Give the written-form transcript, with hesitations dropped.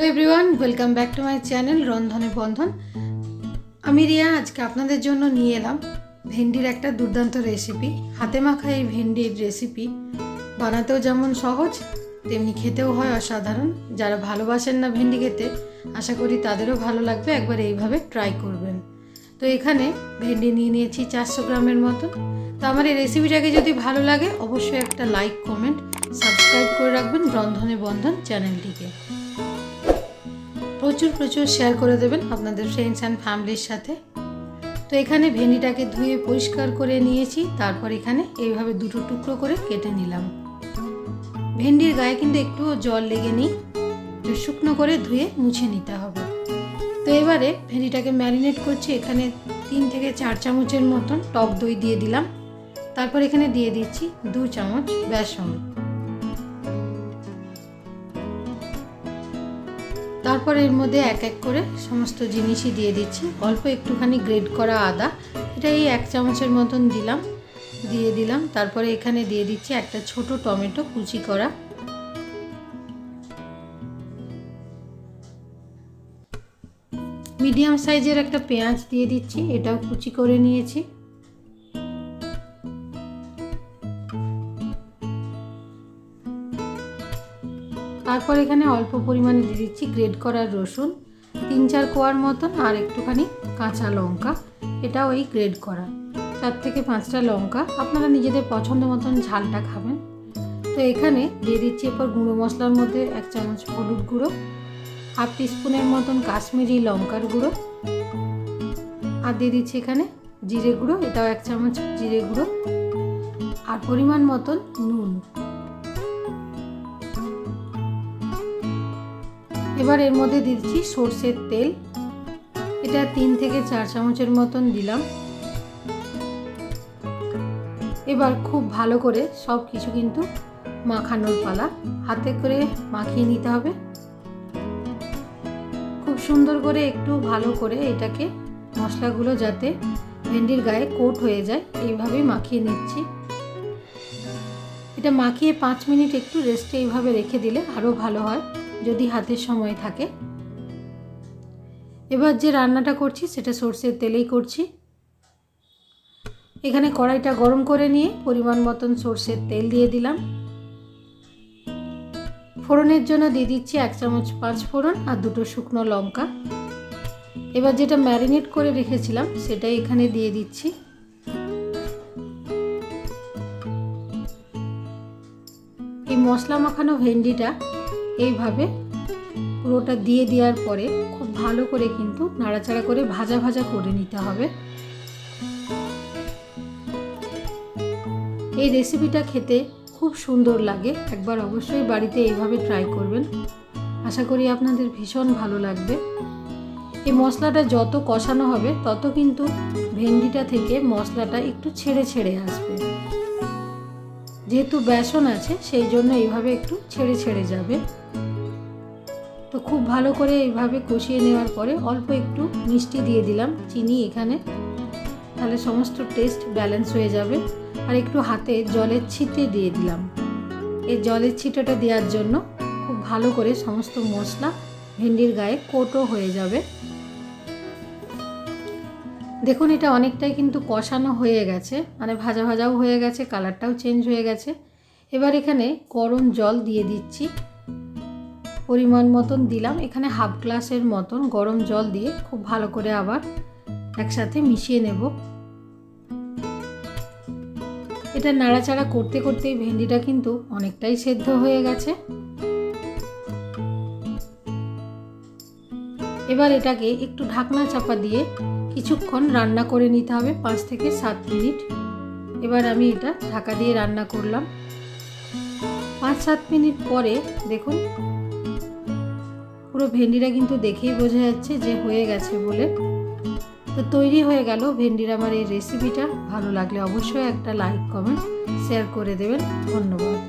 Everyone, welcome back to my channel রন্ধনে বন্ধন। আমি রিয়া আজকে আপনাদের জন্য নিয়ে এলাম ভেন্ডির একটা দুর্দান্ত রেসিপি। হাতে মাখা এই ভেন্ডির রেসিপি বানাতেও যেমন সহজ, তেমনি খেতেও হয় অসাধারণ। যারা ভালোবাসেন না ভেন্ডি খেতে, আশা করি তাদেরও ভালো লাগবে। একবার এইভাবে ট্রাই করবেন। তো এখানে ভেন্ডি নিয়ে নিয়েছি 400 গ্রামের মতো। তো আমার এই রেসিপিটাকে যদি ভালো লাগে অবশ্যই একটা লাইক, কমেন্ট, সাবস্ক্রাইব করে রাখবেন রন্ধনে বন্ধন চ্যানেলটিকে। প্রচুর শেয়ার করে দেবেন আপনাদের ফ্রেন্ডস অ্যান্ড ফ্যামিলির সাথে। তো এখানে ভেন্ডিটাকে ধুয়ে পরিষ্কার করে নিয়েছি। তারপর এখানে এইভাবে দুটো টুকরো করে কেটে নিলাম। ভেন্ডির গায়ে কিন্তু একটুও জল লেগে নেই, শুকনো করে ধুয়ে মুছে নিতে হবে। তো এবারে ভেন্ডিটাকে ম্যারিনেট করছি। এখানে 3 থেকে 4 চামচের মতন টক দই দিয়ে দিলাম। তারপর এখানে দিয়ে দিচ্ছি 2 চামচ বেসন। তারপর এর মধ্যে এক এক করে সমস্ত জিনিসই দিয়ে দিচ্ছি। অল্প একটুখানি গ্রেট করা আদা, এটা এই 1 চামচের মতন দিয়ে দিলাম। তারপরে এখানে দিয়ে দিচ্ছি একটা ছোট টমেটো কুচি করা। মিডিয়াম সাইজের একটা পেঁয়াজ দিয়ে দিচ্ছি, এটাও কুচি করে নিয়েছি। তারপর এখানে অল্প পরিমাণে দিয়ে দিচ্ছি গ্রেট করা রসুন 3-4 কোয়ার মতন, আর একটুখানি কাঁচা লঙ্কা, এটাও এই গ্রেট করা। 4 থেকে 5টা লঙ্কা, আপনারা নিজেদের পছন্দ মতন ঝালটা খাবেন। তো এখানে দিয়ে দিচ্ছি এরপর গুঁড়ো মশলার মধ্যে 1 চামচ হলুদ গুঁড়ো, 1/2 টিস্পুনের মতন কাশ্মীরি লঙ্কার গুঁড়ো, আর দিয়ে দিচ্ছি এখানে জিরে গুঁড়ো, এটাও 1 চামচ জিরে গুঁড়ো, আর পরিমাণ মতন নুন। এবার এর মধ্যে দিচ্ছি সরষের তেল, এটা 3 থেকে 4 চামচের মতন দিলাম। এবার খুব ভালো করে সব কিছু কিন্তু মাখানোর পালা, হাতে করে মাখিয়ে নিতে হবে। খুব সুন্দর করে একটু ভালো করে এটাকে মশলাগুলো যাতে ভেন্ডির গায়ে কোট হয়ে যায় এইভাবেই মাখিয়ে নিচ্ছি। এটা মাখিয়ে 5 মিনিট একটু রেস্টে এইভাবে রেখে দিলে আরও ভালো হয় যদি হাতের সময় থাকে। এবার যে রান্নাটা করছি সেটা সরষের তেলেই করছি। এখানে কড়াইটা গরম করে নিয়ে পরিমাণ মতন সরষের তেল দিয়ে দিলাম। ফোড়নের জন্য দিয়ে দিচ্ছি 1 চামচ 5 ফোড়ন আর 2টো শুকনো লঙ্কা। এবার যেটা ম্যারিনেট করে রেখেছিলাম সেটাই এখানে দিয়ে দিচ্ছি। এই মশলা মাখানো ভেন্ডিটা এইভাবে পুরোটা দিয়ে দেওয়ার পরে খুব ভালো করে কিন্তু নাড়াচাড়া করে ভাজা ভাজা করে নিতে হবে। এই রেসিপিটা খেতে খুব সুন্দর লাগে, একবার অবশ্যই বাড়িতে এইভাবে ট্রাই করবেন। আশা করি আপনাদের ভীষণ ভালো লাগবে। এই মশলাটা যত কষানো হবে তত কিন্তু ভেন্ডিটা থেকে মশলাটা একটু ছেড়ে ছেড়ে আসবে। যেহেতু বেসন আছে সেই জন্য এইভাবে একটু ছেড়ে ছেড়ে যাবে। তো খুব ভালো করে এইভাবে কষিয়ে নেওয়ার পরে অল্প একটু মিষ্টি দিয়ে দিলাম, চিনি এখানে, তাহলে সমস্ত টেস্ট ব্যালেন্স হয়ে যাবে। আর একটু হাতে জলের ছিটে দিয়ে দিলাম। এই জলের ছিটেটা দেওয়ার জন্য খুব ভালো করে সমস্ত মশলা ভেন্ডির গায়ে কোটও হয়ে যাবে। দেখুন এটা অনেকটাই কিন্তু কষানো হয়ে গেছে, মানে ভাজা ভাজাও হয়ে গেছে, কালারটাও চেঞ্জ হয়ে গেছে। এবার এখানে গরম জল দিয়ে দিচ্ছি, পরিমাণ মতন দিলাম। এখানে 1/2 গ্লাসের মতন গরম জল দিয়ে খুব ভালো করে আবার একসাথে মিশিয়ে নেব। এটা নাড়াচাড়া করতে করতেই ভেন্ডিটা কিন্তু অনেকটাই সেদ্ধ হয়ে গেছে। এবার এটাকে একটু ঢাকনা চাপা দিয়ে কিছুক্ষণ রান্না করে নিতে হবে, 5 থেকে 7 মিনিট। এবার আমি এটা ঢাকা দিয়ে রান্না করলাম। 5-7 মিনিট পরে দেখুন পুরো ভেন্ডিটা কিন্তু দেখেই বোঝা যাচ্ছে যে হয়ে গেছে বলে। তো তৈরি হয়ে গেল ভেন্ডির আমার এই রেসিপিটা। ভালো লাগলে অবশ্যই একটা লাইক, কমেন্ট, শেয়ার করে দেবেন। ধন্যবাদ।